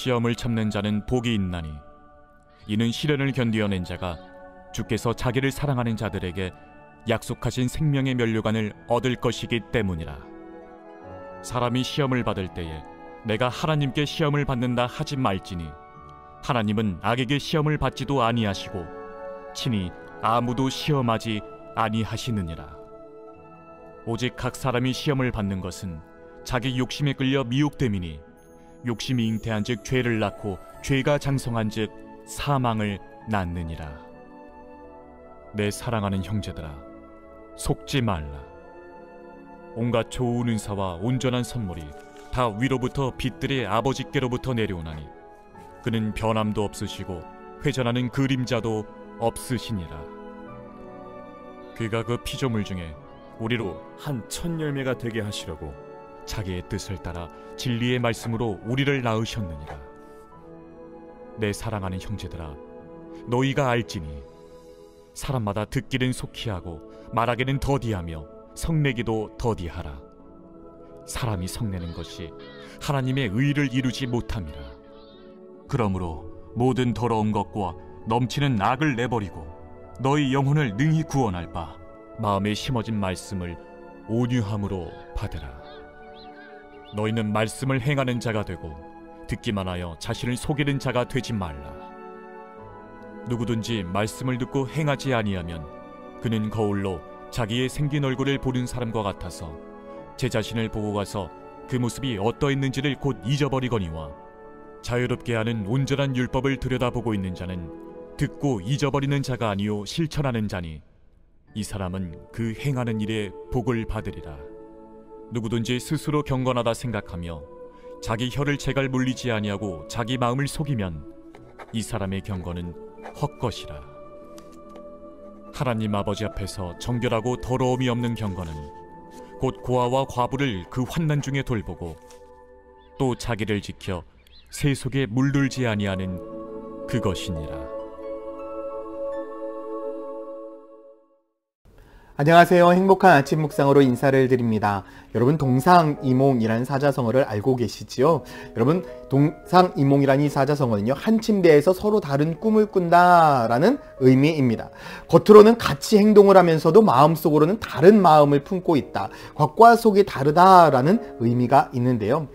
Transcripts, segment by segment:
시험을 참는 자는 복이 있나니 이는 시련을 견디어낸 자가 주께서 자기를 사랑하는 자들에게 약속하신 생명의 면류관을 얻을 것이기 때문이라. 사람이 시험을 받을 때에 내가 하나님께 시험을 받는다 하지 말지니 하나님은 악에게 시험을 받지도 아니하시고 친히 아무도 시험하지 아니하시느니라. 오직 각 사람이 시험을 받는 것은 자기 욕심에 끌려 미혹됨이니 욕심이 잉태한 즉 죄를 낳고 죄가 장성한 즉 사망을 낳느니라. 내 사랑하는 형제들아, 속지 말라. 온갖 좋은 은사와 온전한 선물이 다 위로부터 빛들의 아버지께로부터 내려오나니 그는 변함도 없으시고 회전하는 그림자도 없으시니라. 그가 그 피조물 중에 우리로 한 첫 열매가 되게 하시려고 자기의 뜻을 따라 진리의 말씀으로 우리를 낳으셨느니라. 내 사랑하는 형제들아, 너희가 알지니 사람마다 듣기는 속히 하고 말하기는 더디하며 성내기도 더디하라. 사람이 성내는 것이 하나님의 의를 이루지 못함이라. 그러므로 모든 더러운 것과 넘치는 악을 내버리고 너희 영혼을 능히 구원할 바 마음에 심어진 말씀을 온유함으로 받으라. 너희는 말씀을 행하는 자가 되고 듣기만 하여 자신을 속이는 자가 되지 말라. 누구든지 말씀을 듣고 행하지 아니하면 그는 거울로 자기의 생긴 얼굴을 보는 사람과 같아서 제 자신을 보고 가서 그 모습이 어떠했는지를 곧 잊어버리거니와 자유롭게 하는 온전한 율법을 들여다보고 있는 자는 듣고 잊어버리는 자가 아니요 실천하는 자니 이 사람은 그 행하는 일에 복을 받으리라. 누구든지 스스로 경건하다 생각하며 자기 혀를 제갈 물리지 아니하고 자기 마음을 속이면 이 사람의 경건은 헛것이라. 하나님 아버지 앞에서 정결하고 더러움이 없는 경건은 곧 고아와 과부를 그 환난 중에 돌보고 또 자기를 지켜 새 속에 물들지 아니하는 그것이니라. 안녕하세요. 행복한 아침 묵상으로 인사를 드립니다. 여러분, 동상이몽이라는 사자성어를 알고 계시지요? 여러분, 동상이몽이라는 이 사자성어는요, 한 침대에서 서로 다른 꿈을 꾼다라는 의미입니다. 겉으로는 같이 행동을 하면서도 마음속으로는 다른 마음을 품고 있다, 겉과 속이 다르다라는 의미가 있는데요.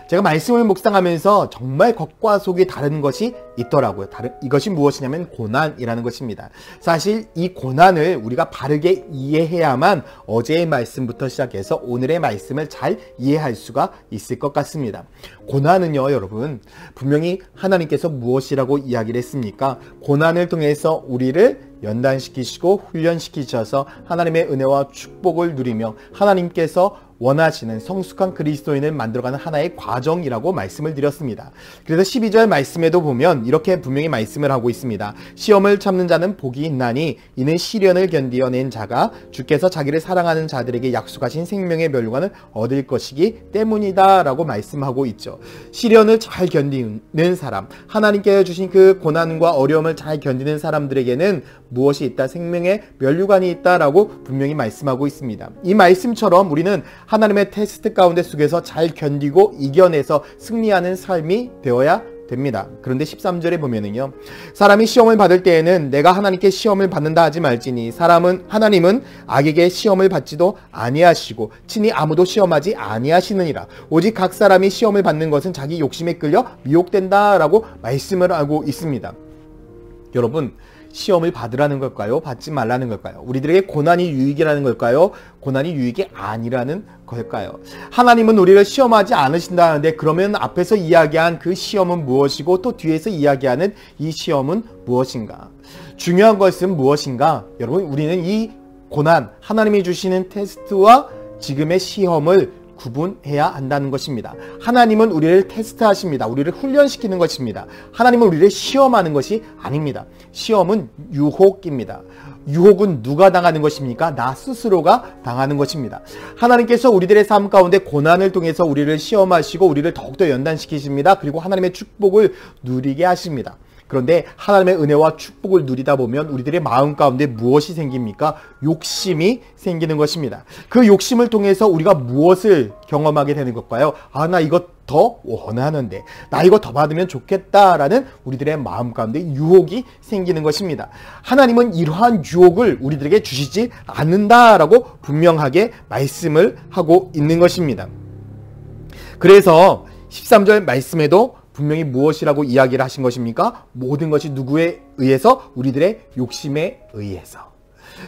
제가 말씀을 묵상하면서 정말 겉과 속이 다른 것이 있더라고요. 이것이 무엇이냐면 고난이라는 것입니다. 사실 이 고난을 우리가 바르게 이해해야만 어제의 말씀부터 시작해서 오늘의 말씀을 잘 이해할 수가 있을 것 같습니다. 고난은요, 여러분, 분명히 하나님께서 무엇이라고 이야기를 했습니까? 고난을 통해서 우리를 연단시키시고 훈련시키셔서 하나님의 은혜와 축복을 누리며 하나님께서 원하시는 성숙한 그리스도인을 만들어가는 하나의 과정이라고 말씀을 드렸습니다. 그래서 12절 말씀에도 보면 이렇게 분명히 말씀을 하고 있습니다. 시험을 참는 자는 복이 있나니 이는 시련을 견디어낸 자가 주께서 자기를 사랑하는 자들에게 약속하신 생명의 면류관을 얻을 것이기 때문이다 라고 말씀하고 있죠. 시련을 잘 견디는 사람, 하나님께서 주신 그 고난과 어려움을 잘 견디는 사람들에게는 무엇이 있다? 생명의 면류관이 있다라고 분명히 말씀하고 있습니다. 이 말씀처럼 우리는 하나님의 테스트 가운데 속에서 잘 견디고 이겨내서 승리하는 삶이 되어야 됩니다. 그런데 13절에 보면은요, 사람이 시험을 받을 때에는 내가 하나님께 시험을 받는다 하지 말지니 하나님은 악에게 시험을 받지도 아니하시고 친히 아무도 시험하지 아니하시느니라. 오직 각 사람이 시험을 받는 것은 자기 욕심에 끌려 미혹된다라고 말씀을 하고 있습니다. 여러분, 시험을 받으라는 걸까요? 받지 말라는 걸까요? 우리들에게 고난이 유익이라는 걸까요? 고난이 유익이 아니라는 걸까요? 하나님은 우리를 시험하지 않으신다는데 그러면 앞에서 이야기한 그 시험은 무엇이고 또 뒤에서 이야기하는 이 시험은 무엇인가? 중요한 것은 무엇인가? 여러분, 우리는 이 고난, 하나님이 주시는 테스트와 지금의 시험을 구분해야 한다는 것입니다. 하나님은 우리를 테스트하십니다. 우리를 훈련시키는 것입니다. 하나님은 우리를 시험하는 것이 아닙니다. 시험은 유혹입니다. 유혹은 누가 당하는 것입니까? 나 스스로가 당하는 것입니다. 하나님께서 우리들의 삶 가운데 고난을 통해서 우리를 시험하시고 우리를 더욱더 연단시키십니다. 그리고 하나님의 축복을 누리게 하십니다. 그런데 하나님의 은혜와 축복을 누리다 보면 우리들의 마음 가운데 무엇이 생깁니까? 욕심이 생기는 것입니다. 그 욕심을 통해서 우리가 무엇을 경험하게 되는 걸까요? 아, 나 이거 더 원하는데, 나 이거 더 받으면 좋겠다라는 우리들의 마음 가운데 유혹이 생기는 것입니다. 하나님은 이러한 유혹을 우리들에게 주시지 않는다라고 분명하게 말씀을 하고 있는 것입니다. 그래서 13절 말씀에도 분명히 무엇이라고 이야기를 하신 것입니까? 모든 것이 누구에 의해서? 우리들의 욕심에 의해서.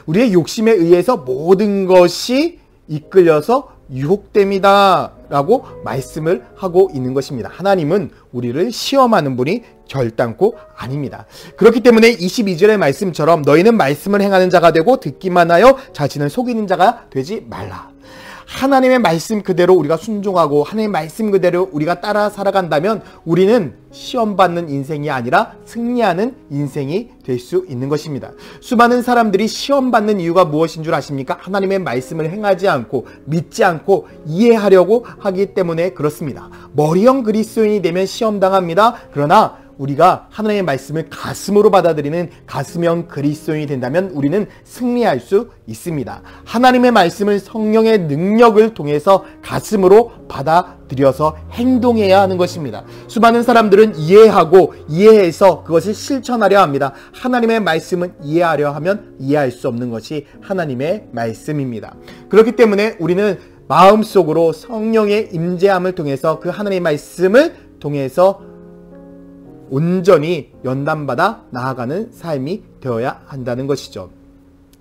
우리의 욕심에 의해서 모든 것이 이끌려서 유혹됩니다 라고 말씀을 하고 있는 것입니다. 하나님은 우리를 시험하는 분이 결단코 아닙니다. 그렇기 때문에 22절의 말씀처럼 너희는 말씀을 행하는 자가 되고 듣기만 하여 자신을 속이는 자가 되지 말라. 하나님의 말씀 그대로 우리가 순종하고 하나님의 말씀 그대로 우리가 따라 살아간다면 우리는 시험받는 인생이 아니라 승리하는 인생이 될 수 있는 것입니다. 수많은 사람들이 시험받는 이유가 무엇인 줄 아십니까? 하나님의 말씀을 행하지 않고 믿지 않고 이해하려고 하기 때문에 그렇습니다. 머리형 그리스도인이 되면 시험당합니다. 그러나 우리가 하나님의 말씀을 가슴으로 받아들이는 가슴형 그리스도인이 된다면 우리는 승리할 수 있습니다. 하나님의 말씀을 성령의 능력을 통해서 가슴으로 받아들여서 행동해야 하는 것입니다. 수많은 사람들은 이해하고 이해해서 그것을 실천하려 합니다. 하나님의 말씀은 이해하려 하면 이해할 수 없는 것이 하나님의 말씀입니다. 그렇기 때문에 우리는 마음속으로 성령의 임재함을 통해서 그 하나님의 말씀을 통해서 온전히 연단받아 나아가는 삶이 되어야 한다는 것이죠.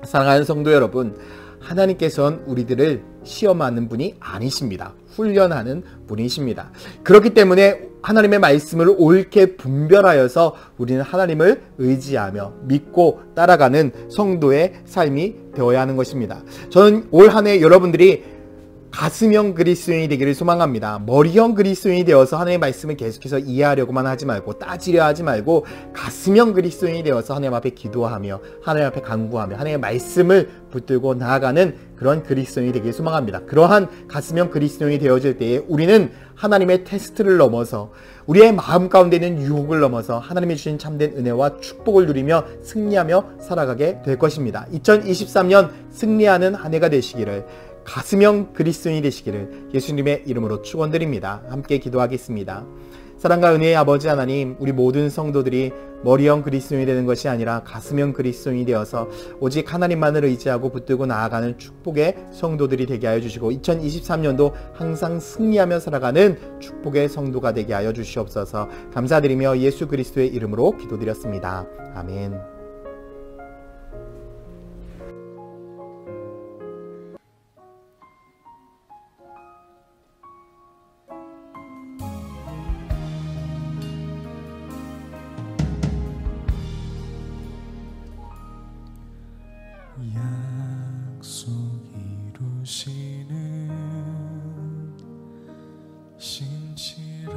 사랑하는 성도 여러분, 하나님께서는 우리들을 시험하는 분이 아니십니다. 훈련하는 분이십니다. 그렇기 때문에 하나님의 말씀을 옳게 분별하여서 우리는 하나님을 의지하며 믿고 따라가는 성도의 삶이 되어야 하는 것입니다. 저는 올 한 해 여러분들이 가슴형 그리스도인이 되기를 소망합니다. 머리형 그리스도인이 되어서 하나님의 말씀을 계속해서 이해하려고만 하지 말고 따지려 하지 말고 가슴형 그리스도인이 되어서 하나님 앞에 기도하며 하나님 앞에 간구하며 하나님의 말씀을 붙들고 나아가는 그런 그리스도인이 되기를 소망합니다. 그러한 가슴형 그리스도인이 되어질 때에 우리는 하나님의 테스트를 넘어서 우리의 마음 가운데 있는 유혹을 넘어서 하나님이 주신 참된 은혜와 축복을 누리며 승리하며 살아가게 될 것입니다. 2023년 승리하는 한 해가 되시기를, 가슴형 그리스도인이 되시기를 예수님의 이름으로 축원드립니다. 함께 기도하겠습니다. 사랑과 은혜의 아버지 하나님, 우리 모든 성도들이 머리형 그리스도인이 되는 것이 아니라 가슴형 그리스도인이 되어서 오직 하나님만을 의지하고 붙들고 나아가는 축복의 성도들이 되게 하여 주시고 2023년도 항상 승리하며 살아가는 축복의 성도가 되게 하여 주시옵소서. 감사드리며 예수 그리스도의 이름으로 기도드렸습니다. 아멘. 약속 이루시는 신실한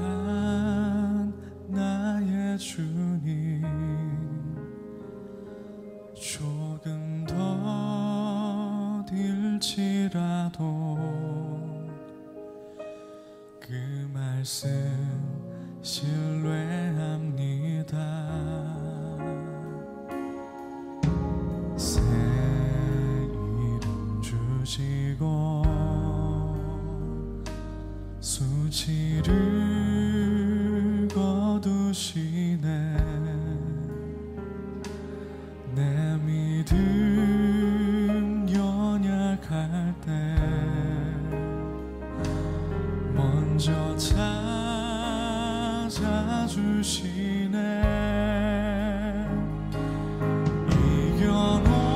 나의 주님, 조금 더딜지라도 그 말씀 신뢰합니다. 주시고 수치를 거두시네. 내 믿음 연약할 때 먼저 찾아주시네.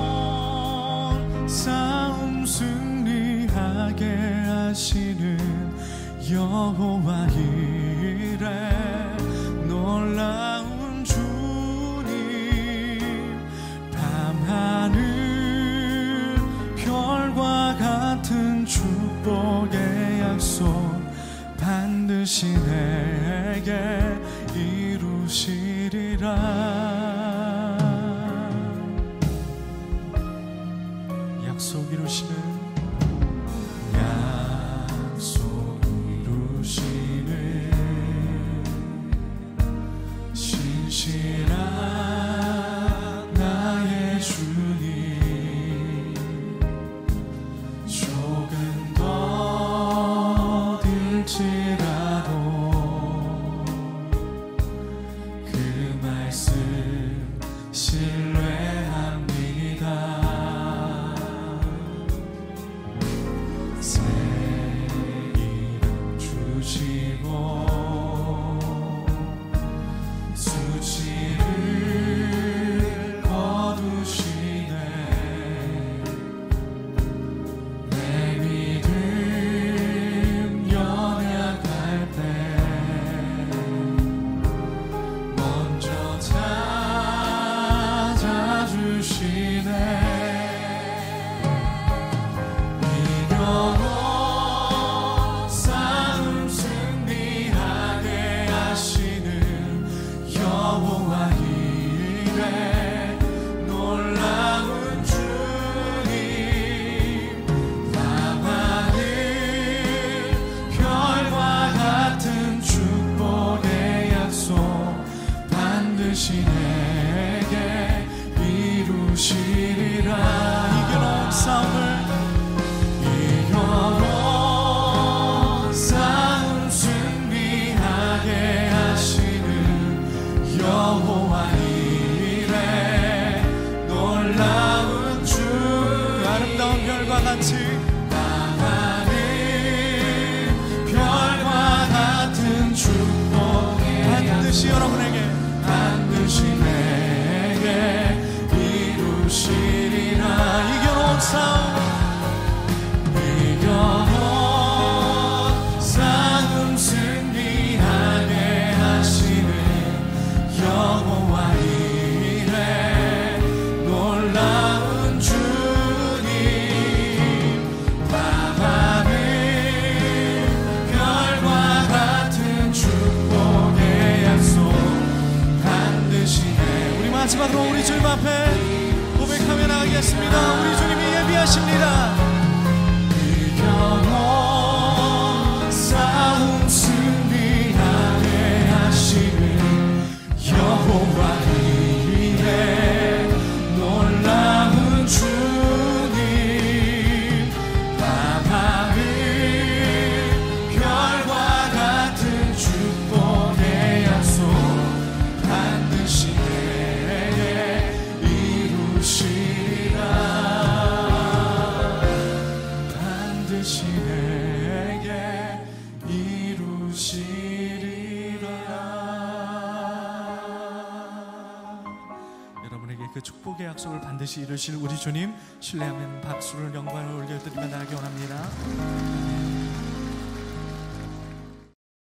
이겨놓은 싸움 승리하게 하시는 여호와 이레, 놀라운 주님, 밤하늘 별과 같은 축복의 약속 반드시 내게 이루시리라. 약속 이루시는, 약속 이루시는 신실한 새 이름 주시고 수치를 거두시네. 내 믿음 연약할 때 먼저 찾아주시네. 이겨놓은 싸움 승리하게 하시는 여호와 이레 놀라운 주님. 나만은 별과 같은 축복의 약속 반드시 내게 이루시리라. 이겨놓은 싸움을 싸움 승리하게 하시는 여호와 이레 놀라운 주. 아름다운 별과 같이 나가는 별과 같은 축복 반드시 여러분에게 반드시 내게 이루시리라. 이겨놓은 싸움 싸움 승리하게 하시는 여호와 이레 놀라운 주님. 나만은 별과 같은 축복의 약속 반드시 우리 마지막으로 우리 주님 앞에 고백하며 나가겠습니다. 우리 주님이 예비하십니다. 싸움 승리하게 하시는 여호와 이레 놀라운 주님. 나만은 별과 같은 축복의 약속 반드시 내게 이루시리라. 반드시 내게 이루시리라. 여러분에게 그 축복의 약속을 반드시 이루실 우리 주님 신뢰하면 박수를 영광을 올려드리며 나가기 원합니다.